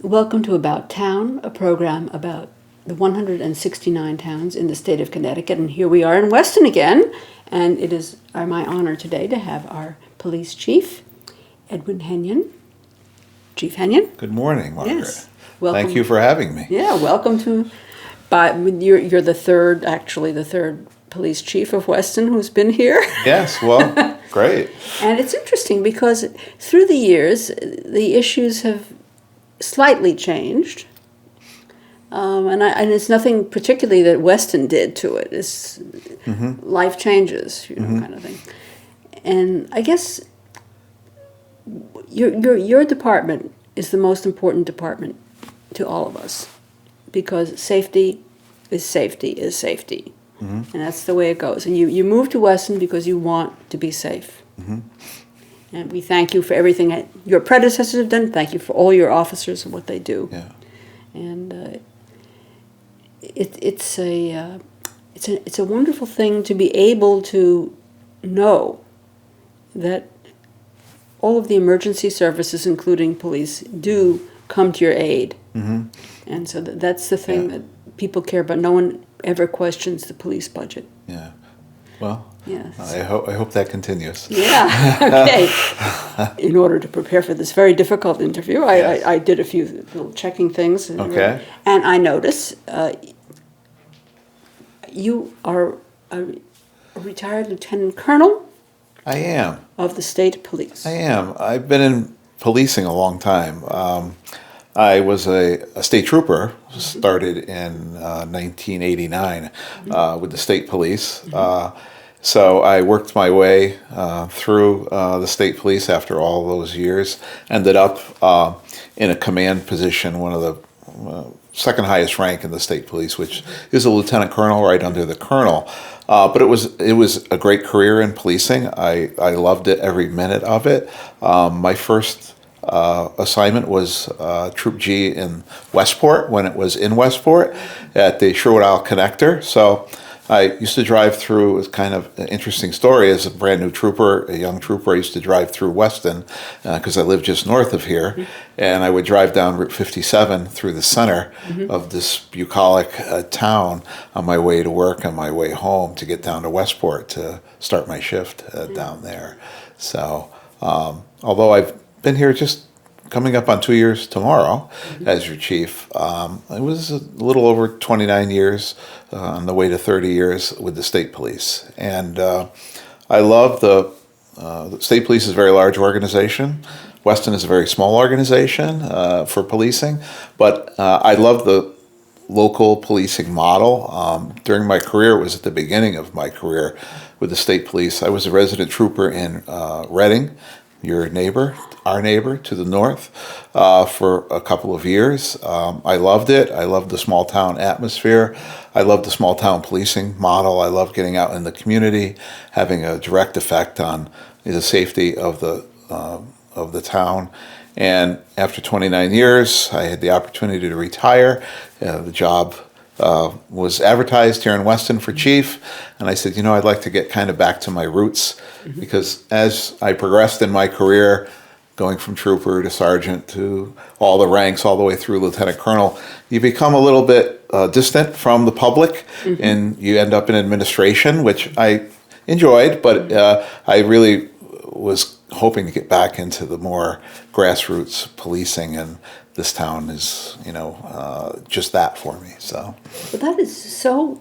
Welcome to About Town, a program about the 169 towns in the state of Connecticut. And here we are in Weston again. And it is my honor today to have our police chief, Edwin Henion. Chief Henion. Good morning, Margaret. Yes. Welcome. Thank you for having me. Yeah, welcome to... You're the third police chief of Weston who's been here. Yes, well, great. And it's interesting because through the years, the issues have slightly changed. And it's nothing particularly that Weston did to it. It's life changes, kind of thing. And I guess your department is the most important department to all of us, because safety is safety. And that's the way it goes. And you moved to Weston because you want to be safe. And we thank you for everything that your predecessors have done. Thank you for all your officers and what they do. Yeah. And it's a wonderful thing to be able to know that all of the emergency services, including police, do come to your aid. And so that's the thing that people care about. No one ever questions the police budget. Yeah. Well, yes. I hope that continues. Yeah. Okay. In order to prepare for this very difficult interview, I did a few little checking things. Okay. And I notice you are a retired lieutenant colonel. I am. Of the state police. I am. I've been in policing a long time. I was a state trooper, started in 1989 with the state police. So I worked my way through the state police after all those years, ended up in a command position, one of the second highest rank in the state police, which is a lieutenant colonel right under the colonel. But it was a great career in policing. I loved it every minute of it. My first assignment was Troop G in Westport, when it was in Westport at the Sherwood Isle Connector. So I used to drive through. It was kind of an interesting story. As a brand new trooper, a young trooper, I used to drive through Weston because I lived just north of here. And I would drive down Route 57 through the center of this bucolic town on my way to work, on my way home, to get down to Westport to start my shift down there. So although I've been here just coming up on 2 years tomorrow as your chief. It was a little over 29 years, on the way to 30 years with the state police. And I love the state police is a very large organization. Weston is a very small organization for policing, but I love the local policing model. During my career, it was at the beginning of my career with the state police. I was a resident trooper in Reading, your neighbor, our neighbor to the north, for a couple of years. I loved it. I loved the small town atmosphere. I loved the small town policing model. I loved getting out in the community, having a direct effect on the safety of the town. And after 29 years, I had the opportunity to retire. The job was advertised here in Weston for chief, and I said, I'd like to get kind of back to my roots, because as I progressed in my career, going from trooper to sergeant to all the ranks, all the way through lieutenant colonel, you become a little bit distant from the public, and you end up in administration, which I enjoyed, but I really was hoping to get back into the more grassroots policing, and this town is, just that for me. So, but that is so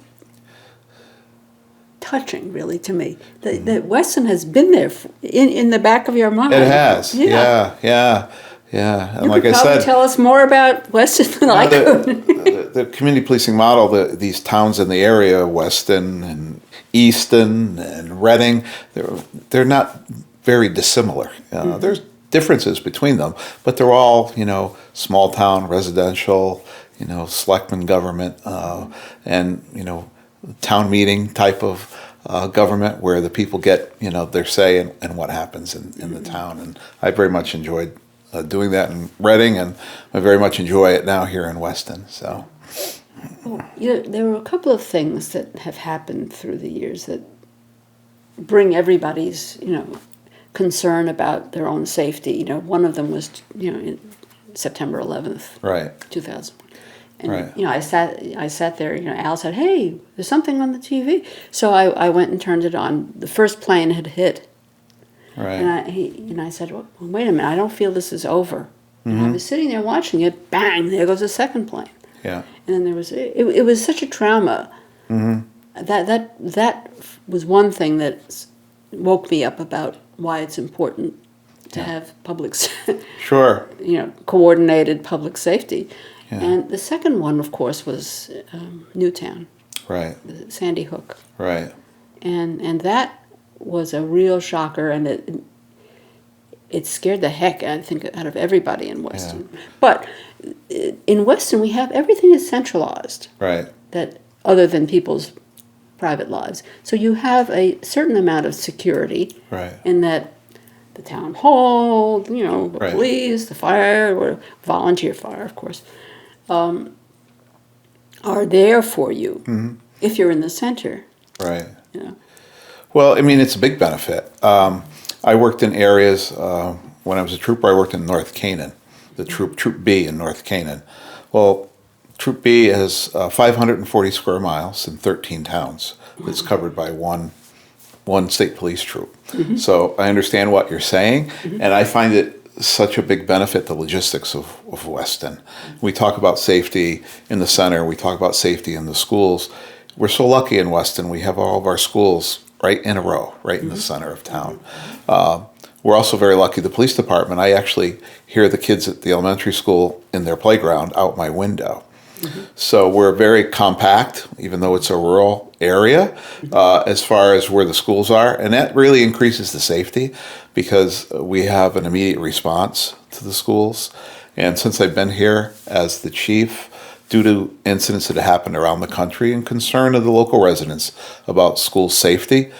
touching, really, to me. That Weston has been there in the back of your mind. It has. Yeah. And you like could I probably said, tell us more about Weston than I could. the community policing model, these towns in the area, Weston and Easton and Reading, they're not very dissimilar. There's differences between them, but they're all, small town, residential, selectman government, and, town meeting type of government where the people get, their say in what happens in the town. And I very much enjoyed doing that in Reading, and I very much enjoy it now here in Weston. So, well, there were a couple of things that have happened through the years that bring everybody's, concern about their own safety. One of them was, September 11th, Right. 2001. And, Right. I sat there, Al said, hey, there's something on the TV. So I went and turned it on. The first plane had hit. Right. And I said, well, wait a minute, I don't feel this is over. And I was sitting there watching it, bang, there goes the second plane. Yeah. And then there was, it was such a trauma. That was one thing that woke me up about why it's important to have public, Sure. coordinated public safety. Yeah. And the second one, of course, was Newtown, Right. Sandy Hook. Right. And that was a real shocker, and it scared the heck, I think, out of everybody in Weston. Yeah. But in Weston, we have everything is centralized. Right. That other than people's private lives, so you have a certain amount of security. Right. In that, the town hall, the Right. police, the fire, or volunteer fire, of course, are there for you if you're in the center. Right. You know. Well, I mean, it's a big benefit. I worked in areas, when I was a trooper, I worked in North Canaan, the Troop B in North Canaan. Well, Troop B has 540 square miles in 13 towns. It's covered by one state police troop. So I understand what you're saying, and I find it such a big benefit, the logistics of Weston. We talk about safety in the center, we talk about safety in the schools. We're so lucky in Weston, we have all of our schools right in a row, right in the center of town. We're also very lucky, the police department, I actually hear the kids at the elementary school in their playground out my window. So we're very compact, even though it's a rural area, as far as where the schools are. And that really increases the safety because we have an immediate response to the schools. And since I've been here as the chief, due to incidents that happened around the country and concern of the local residents about school safety,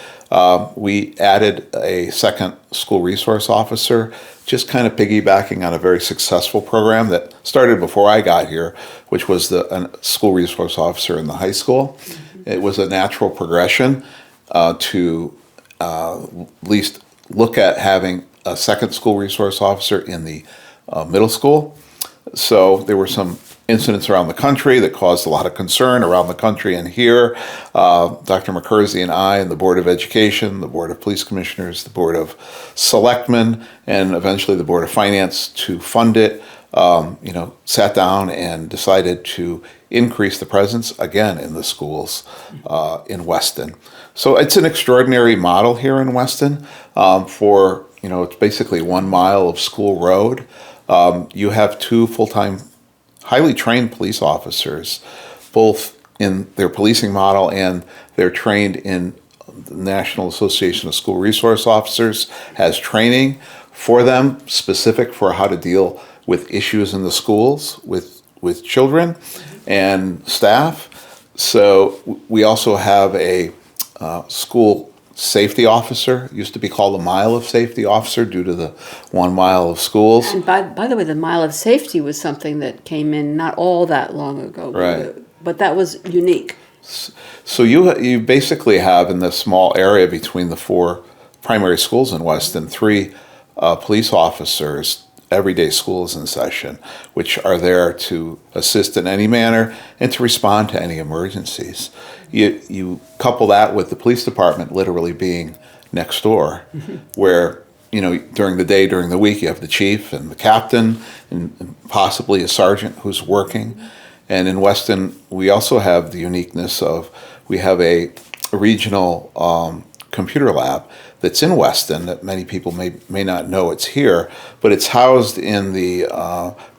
we added a second school resource officer, just kind of piggybacking on a very successful program that started before I got here, which was a school resource officer in the high school. It was a natural progression to at least look at having a second school resource officer in the middle school. So there were some incidents around the country that caused a lot of concern around the country and here. Dr. McCursey and I and the Board of Education, the Board of Police Commissioners, the Board of Selectmen, and eventually the Board of Finance to fund it, sat down and decided to increase the presence again in the schools in Weston. So it's an extraordinary model here in Weston it's basically 1 mile of school road. You have 2 full-time, highly trained police officers, both in their policing model and they're trained in the National Association of School Resource Officers, has training for them specific for how to deal with issues in the schools with children and staff. So we also have a school safety officer, used to be called a mile of safety officer due to the 1 mile of schools. And by the way, the mile of safety was something that came in not all that long ago. Right. But that was unique. So you basically have in this small area between the 4 primary schools in Weston, 3 police officers. Every day school is in session, which are there to assist in any manner and to respond to any emergencies. You couple that with the police department literally being next door, where during the day, during the week, you have the chief and the captain and possibly a sergeant who's working. And in Weston, we also have the uniqueness of we have a regional computer lab that's in Weston that many people may not know it's here, but it's housed in the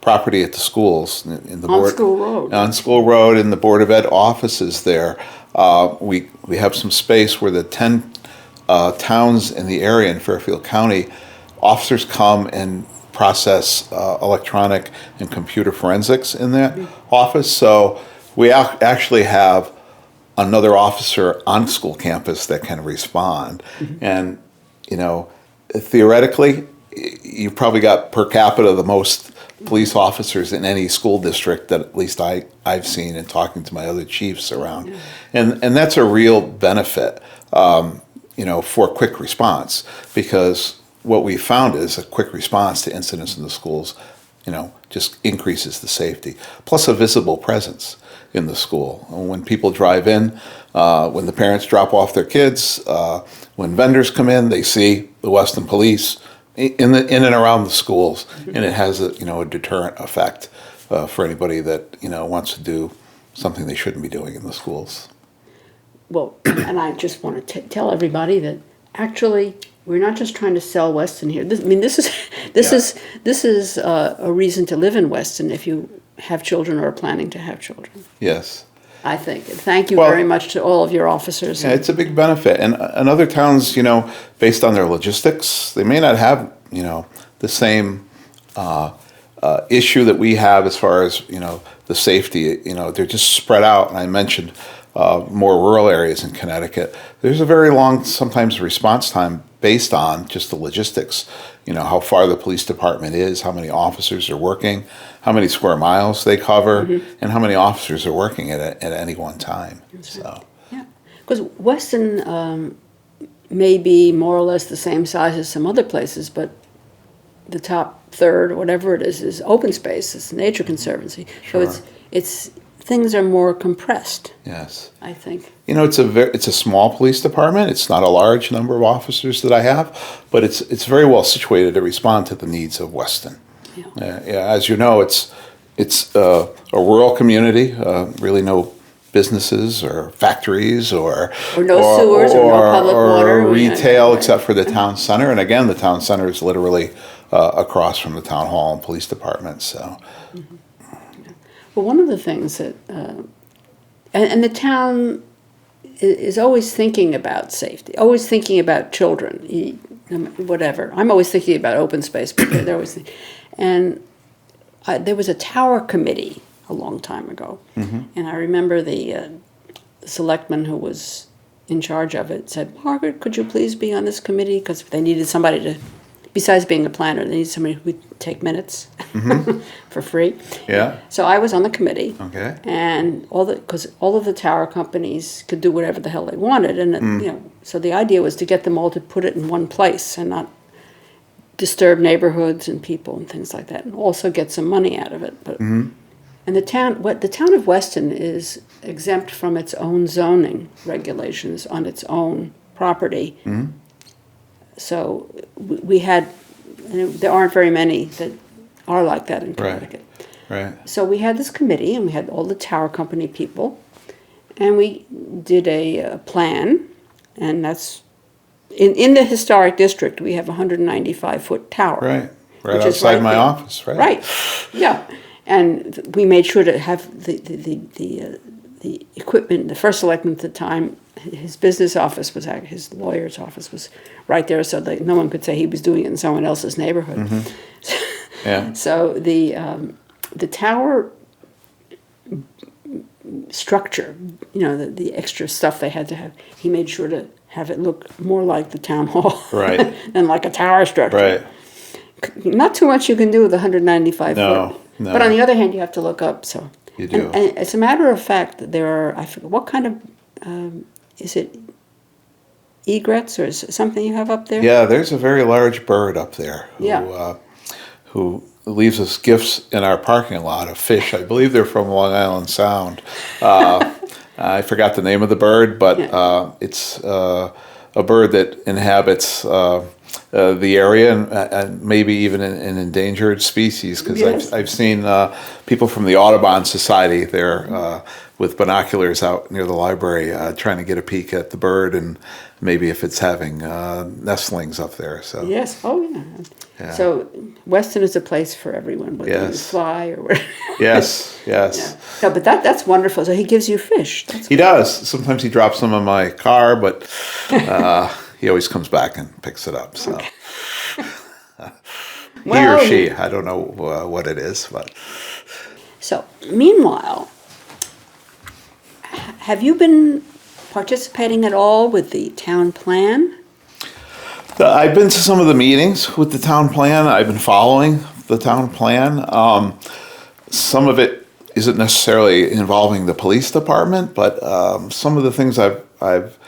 property at the schools in the on School Road. On School Road in the Board of Ed offices there. We have some space where the 10 towns in the area in Fairfield County, officers come and process electronic and computer forensics in that office. So we actually have another officer on school campus that can respond. And, theoretically, you've probably got per capita the most police officers in any school district that at least I've seen in talking to my other chiefs around. And that's a real benefit, for quick response, because what we found is a quick response to incidents in the schools just increases the safety. Plus a visible presence in the school. When people drive in, when the parents drop off their kids, when vendors come in, they see the Weston Police in and around the schools, and it has a deterrent effect for anybody that wants to do something they shouldn't be doing in the schools. Well, and I just want to tell everybody that actually we're not just trying to sell Weston here. This is a reason to live in Weston if you have children or are planning to have children. Yes. I think. Thank you very much to all of your officers. Yeah, it's a big benefit. And other towns, based on their logistics, they may not have, the same issue that we have as far as, the safety. They're just spread out. And I mentioned more rural areas in Connecticut. There's a very long, sometimes, response time based on just the logistics. How far the police department is, how many officers are working, how many square miles they cover, and how many officers are working at any one time. That's right. Yeah, because Weston may be more or less the same size as some other places, but the top third, whatever it is open space. It's Nature Conservancy. Sure. So it's things are more compressed. Yes. I think. It's a small police department. It's not a large number of officers that I have, but it's very well situated to respond to the needs of Weston. Yeah. As you know, it's a rural community. Really, no businesses or factories or no sewers or no public water or retail except for the town center. And again, the town center is literally across from the town hall and police department. So. Well, one of the things that, and the town is always thinking about safety, always thinking about children, whatever. I'm always thinking about open space, but they're always and there was a tower committee a long time ago, and I remember the selectman who was in charge of it said, "Margaret, could you please be on this committee?" Because they needed somebody to, besides being a planner, they needed somebody who would take minutes for free. Yeah. So I was on the committee. Okay. And because all of the tower companies could do whatever the hell they wanted, and so the idea was to get them all to put it in one place and not disturb neighborhoods and people and things like that, and also get some money out of it. But and the town of Weston is exempt from its own zoning regulations on its own property. So we had, and there aren't very many that are like that in Connecticut. Right. So we had this committee, and we had all the tower company people, and we did a plan, and that's in the historic district. We have a 195-foot tower. Right outside my office. Right. Yeah, and we made sure to have the equipment. The first selectman at the time, his business office was his lawyer's office was right there, so that no one could say he was doing it in someone else's neighborhood. Yeah. So the tower structure, the extra stuff they had to have, he made sure to have it look more like the town hall, than like a tower structure. Right. Not too much you can do with 195 No, foot. no. But on the other hand, you have to look up. So you do. And as a matter of fact, there are, I forget what kind of is it egrets or is it something you have up there? Yeah, there's a very large bird up there who leaves us gifts in our parking lot of fish. I believe they're from Long Island Sound. I forgot the name of the bird, but it's a bird that inhabits the area and maybe even an endangered species, because I've seen people from the Audubon Society there with binoculars out near the library trying to get a peek at the bird and maybe if it's having nestlings up there. So yes, yeah. So Weston is a place for everyone, whether you fly or whatever. Yes. Yeah. No, but that's wonderful. So he gives you fish. He does. Sometimes he drops them in my car, but he always comes back and picks it up. So he or she, I don't know what it is, but. So meanwhile, have you been participating at all with the town plan? I've been to some of the meetings with the town plan. I've been following the town plan. Some of it isn't necessarily involving the police department, but some of the things I've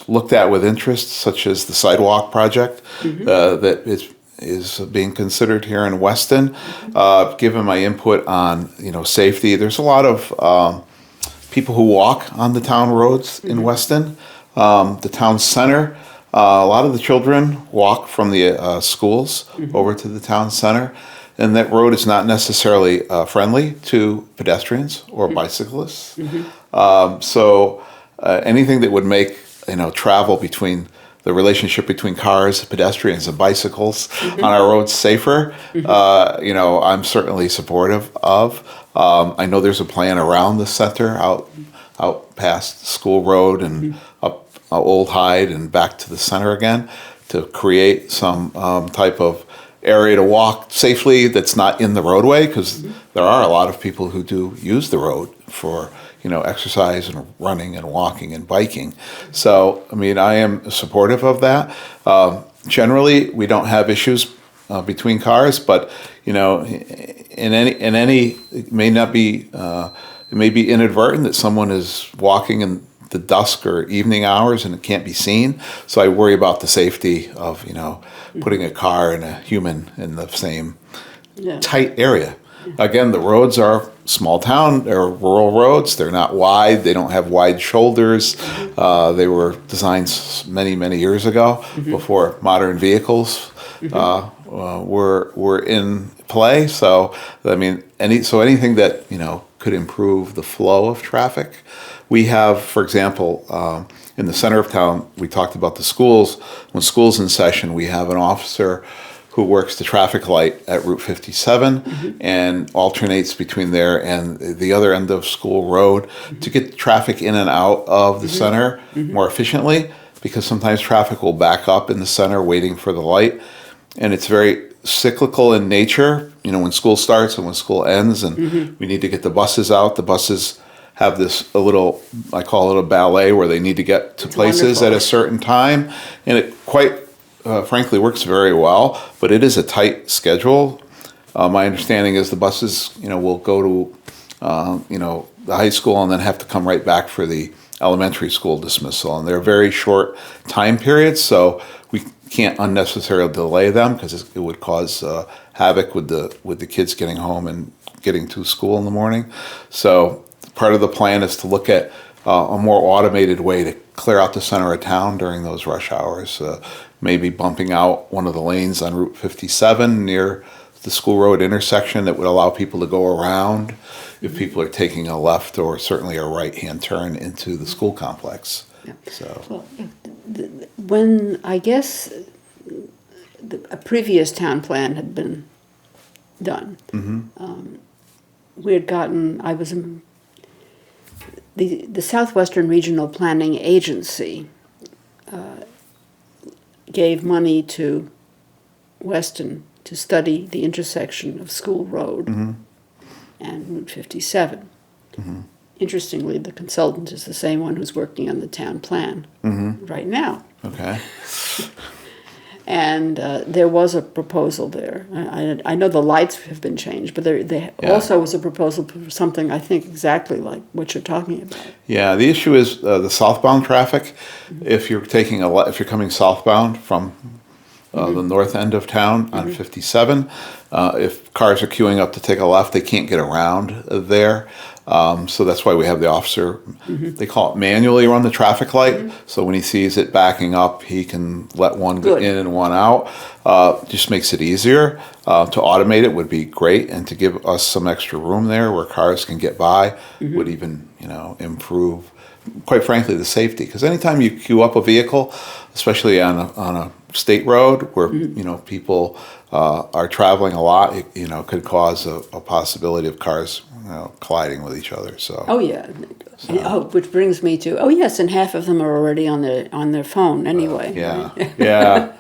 looked at with interest, such as the sidewalk project that is being considered here in Weston. Given my input on safety, there's a lot of people who walk on the town roads in Weston. The town center, a lot of the children walk from the schools over to the town center, and that road is not necessarily friendly to pedestrians or bicyclists. So anything that would make travel between the relationship between cars, pedestrians, and bicycles on our roads safer, I'm certainly supportive of. I know there's a plan around the center, out past School Road and up Old Hyde and back to the center again, to create some type of area to walk safely that's not in the roadway, because there are a lot of people who do use the road for exercise and running and walking and biking. So, I mean, I am supportive of that. Generally, we don't have issues between cars, but in any, it may not be, it may be inadvertent that someone is walking in the dusk or evening hours and it can't be seen. So I worry about the safety of putting a car and a human in the same tight area. Again, the roads are small town, they're rural roads, they're not wide, they don't have wide shoulders. They were designed many, many years ago, before modern vehicles were in play. So, I mean, anything that, could improve the flow of traffic. We have, for example, in the center of town, we talked about the schools. When school's in session, we have an officer who works the traffic light at Route 57 and alternates between there and the other end of School Road to get traffic in and out of the center more efficiently, because sometimes traffic will back up in the center waiting for the light. And it's very cyclical in nature, when school starts and when school ends, and we need to get the buses out. The buses have I call it a ballet, where they need to get to places at a certain time. And it quite frankly works very well, but it is a tight schedule. My understanding is the buses, will go to, the high school and then have to come right back for the elementary school dismissal. And they're very short time periods, so we can't unnecessarily delay them, because it would cause havoc with the kids getting home and getting to school in the morning. So part of the plan is to look at a more automated way to clear out the center of town during those rush hours. Maybe bumping out one of the lanes on Route 57 near the School Road intersection that would allow people to go around if people are taking a left or certainly a right-hand turn into the school complex. So, well, when I guess a previous town plan had been done, we had gotten, I was in the Southwestern Regional Planning Agency gave money to Weston to study the intersection of School Road and Route 57. Interestingly, the consultant is the same one who's working on the town plan right now. Okay. And there was a proposal there. I know the lights have been changed, but there also was a proposal for something, I think, exactly like what you're talking about. Yeah, the issue is the southbound traffic. If you're if you're coming southbound from the north end of town on 57, if cars are queuing up to take a left, they can't get around there. So that's why we have the officer, they call it manually run the traffic light. So when he sees it backing up, he can let one go in and one out. Just makes it easier. To automate it would be great, and to give us some extra room there where cars can get by would even, improve, quite frankly, the safety. Because anytime you queue up a vehicle, especially on a state road where, people are traveling a lot, it could cause a possibility of cars colliding with each other. So. Oh yeah. So. Which brings me to yes, and half of them are already on their phone anyway. Yeah.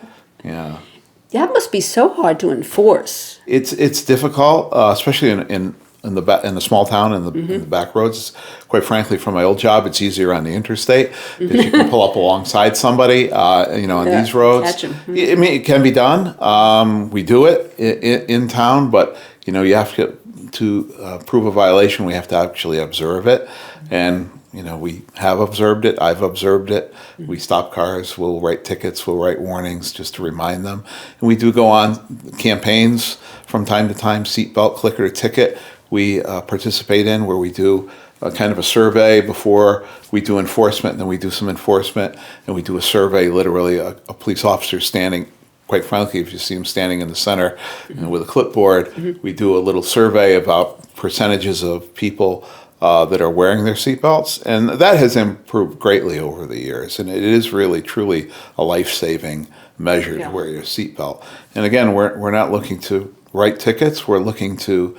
That must be so hard to enforce. It's difficult, especially in the small town and in the back roads. Quite frankly, from my old job, it's easier on the interstate because you can pull up alongside somebody. On these roads. Catch 'em. I mean, it can be done. We do it in town, but you have to prove a violation. We have to actually observe it, and we have observed it. I've observed it. We stop cars. We'll write tickets. We'll write warnings just to remind them. And we do go on campaigns from time to time, seatbelt, clicker, ticket. We participate in where we do kind of a survey before we do enforcement, and then we do some enforcement, and we do a survey, literally a police officer standing, quite frankly, if you see him standing in the center with a clipboard, we do a little survey about percentages of people that are wearing their seatbelts, and that has improved greatly over the years, and it is really, truly a life-saving measure to wear your seatbelt. And again, we're not looking to write tickets, we're looking to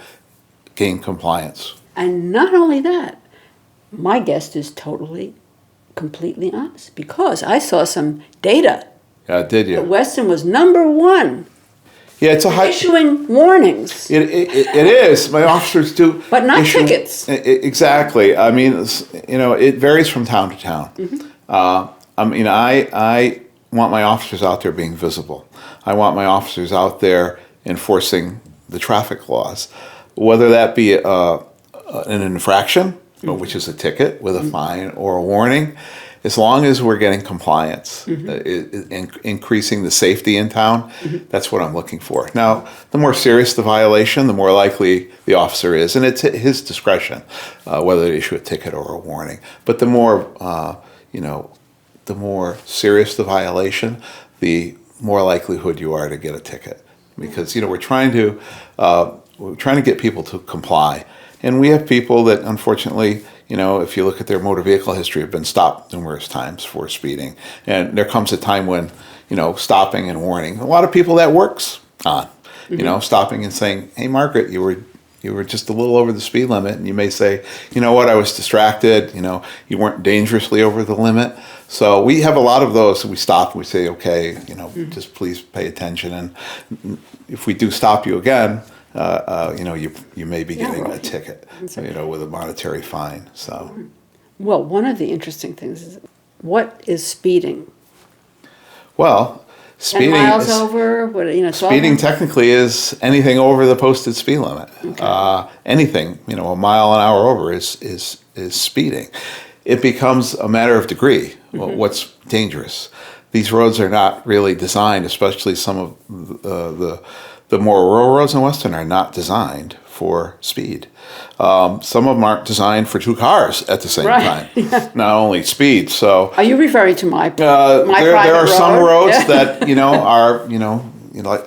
gain compliance. And not only that, my guest is completely honest, because I saw some data. Yeah, did you? That Weston was #1. Yeah, it's a high issuing warnings. It is. My officers do, but not tickets. Exactly. I mean, it varies from town to town. I mean, I want my officers out there being visible. I want my officers out there enforcing the traffic laws, whether that be an infraction, which is a ticket with a fine or a warning. As long as we're getting compliance, increasing the safety in town, that's what I'm looking for. Now, the more serious the violation, the more likely the officer is, and it's at his discretion whether to issue a ticket or a warning. But the more, the more serious the violation, the more likelihood you are to get a ticket, because we're trying to get people to comply, and we have people that unfortunately, if you look at their motor vehicle history, have been stopped numerous times for speeding. And there comes a time when, stopping and warning, a lot of people that works on, stopping and saying, hey, Margaret, you were just a little over the speed limit. And you may say, you know what, I was distracted, you weren't dangerously over the limit. So we have a lot of those. We stop and we say, okay, just please pay attention. And if we do stop you again, you may be getting a ticket, with a monetary fine. So, well, one of the interesting things is, what is speeding? Well, speeding 10 miles over. Speeding technically is anything over the posted speed limit. Okay. Anything a mile an hour over is speeding. It becomes a matter of degree. What's dangerous? These roads are not really designed, especially some of the more rural roads in Weston are not designed for speed. Some of them aren't designed for two cars at the same time, not only speed. So, are you referring to my there are some roads that are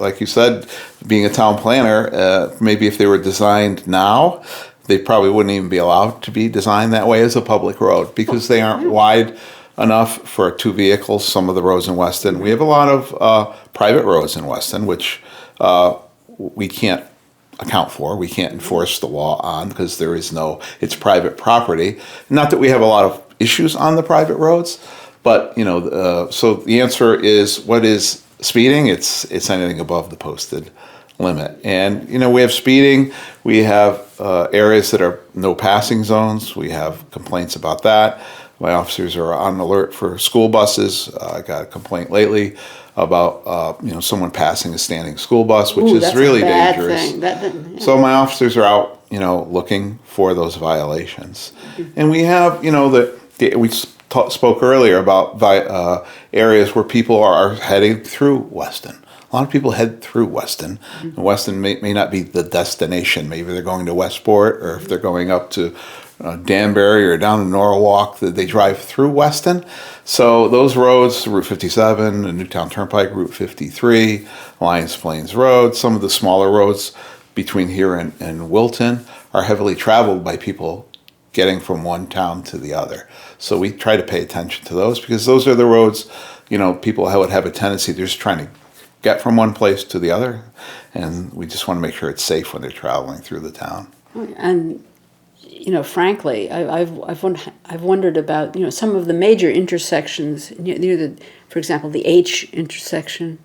like you said, being a town planner, maybe if they were designed now, they probably wouldn't even be allowed to be designed that way as a public road, because they aren't wide enough for two vehicles. Some of the roads in Weston, we have a lot of private roads in Weston, which we can't account for. We can't enforce the law on, because it's private property. Not that we have a lot of issues on the private roads, but so the answer is, what is speeding? It's anything above the posted limit. And we have speeding. We have areas that are no passing zones. We have complaints about that. My officers are on alert for school buses. I got a complaint lately about someone passing a standing school bus, which is really dangerous. So my officers are out, looking for those violations. And we have, we spoke earlier about areas where people are heading through Weston. A lot of people head through Weston. And Weston may not be the destination. Maybe they're going to Westport, or if they're going up to Danbury or down in Norwalk, that they drive through Weston. So those roads, Route 57, the Newtown Turnpike, Route 53, Lions Plains Road, some of the smaller roads between here and Wilton are heavily traveled by people getting from one town to the other. So we try to pay attention to those, because those are the roads, people would have a tendency, they're just trying to get from one place to the other, and we just want to make sure it's safe when they're traveling through the town. And frankly, I've wondered about some of the major intersections near for example, the H intersection.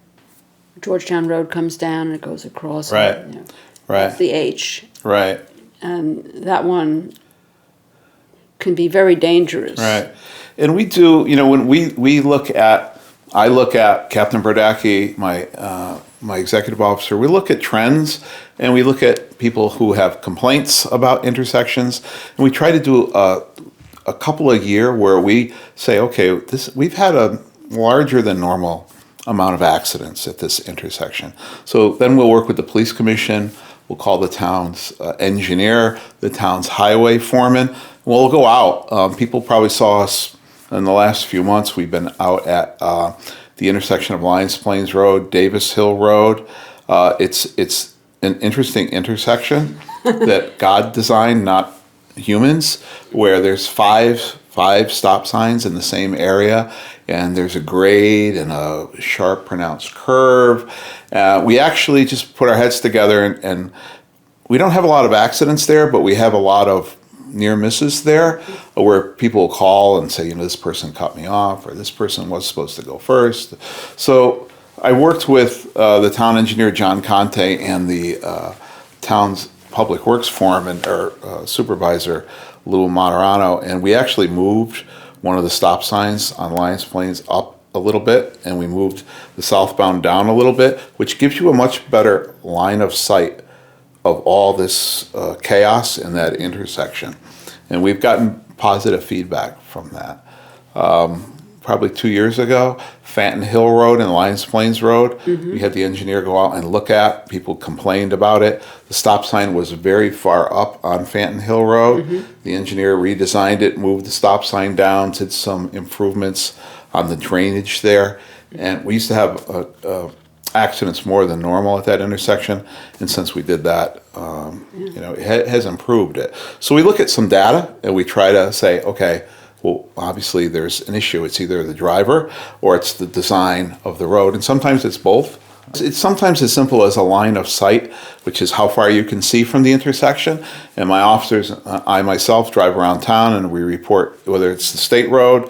Georgetown Road comes down and it goes across. Right. And, right. That's the H. Right. And that one can be very dangerous. Right. And we do, when I look at Captain Berdacki, my executive officer, we look at trends, and we look at people who have complaints about intersections, and we try to do a couple a year where we say, okay, we've had a larger than normal amount of accidents at this intersection. So then we'll work with the police commission. We'll call the town's engineer, the town's highway foreman. We'll go out. People probably saw us in the last few months. We've been out at the intersection of Lions Plains Road, Davis Hill Road. It's an interesting intersection that God designed, not humans, where there's five stop signs in the same area, and there's a grade and a sharp pronounced curve. We actually just put our heads together, and we don't have a lot of accidents there, but we have a lot of near misses there, where people will call and say, this person cut me off, or this person was supposed to go first. So I worked with the town engineer, John Conte, and the town's public works foreman, or supervisor, Lou Moderano, and we actually moved one of the stop signs on Lions Plains up a little bit, and we moved the southbound down a little bit, which gives you a much better line of sight of all this chaos in that intersection. And we've gotten positive feedback from that. Probably 2 years ago, Fanton Hill Road and Lions Plains Road, we had the engineer go out and look at. People complained about it. The stop sign was very far up on Fanton Hill Road. The engineer redesigned it, moved the stop sign down, did some improvements on the drainage there. And we used to have accidents more than normal at that intersection, and since we did that, it has improved it. So we look at some data and we try to say, okay, well, obviously there's an issue. It's either the driver or it's the design of the road, and sometimes it's both. It's sometimes as simple as a line of sight, which is how far you can see from the intersection. And my officers, I myself, drive around town and we report whether it's the state road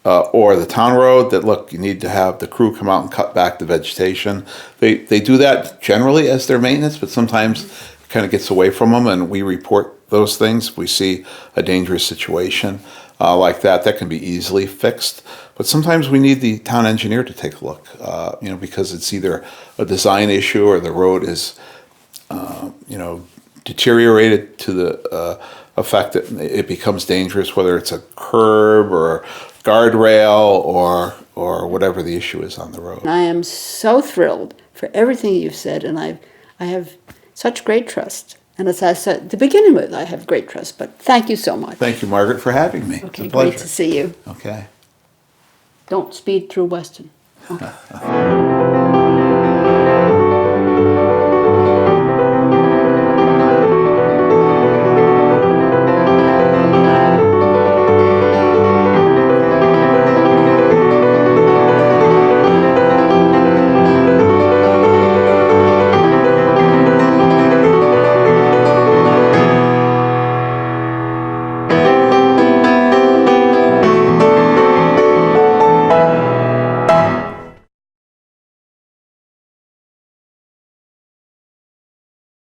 or the town road, that look, you need to have the crew come out and cut back the vegetation. They do that generally as their maintenance, but sometimes it kind of gets away from them, and we report those things. If we see a dangerous situation like that can be easily fixed. But sometimes we need the town engineer to take a look, because it's either a design issue or the road is, deteriorated to the effect that it becomes dangerous, whether it's a curb or guardrail or whatever the issue is on the road. I am so thrilled for everything you've said, and I have such great trust. And as I said to begin with, I have great trust, but thank you so much. Thank you, Margaret, for having me. Okay, it's a pleasure. great to see you. Okay. Don't speed through Weston. Okay.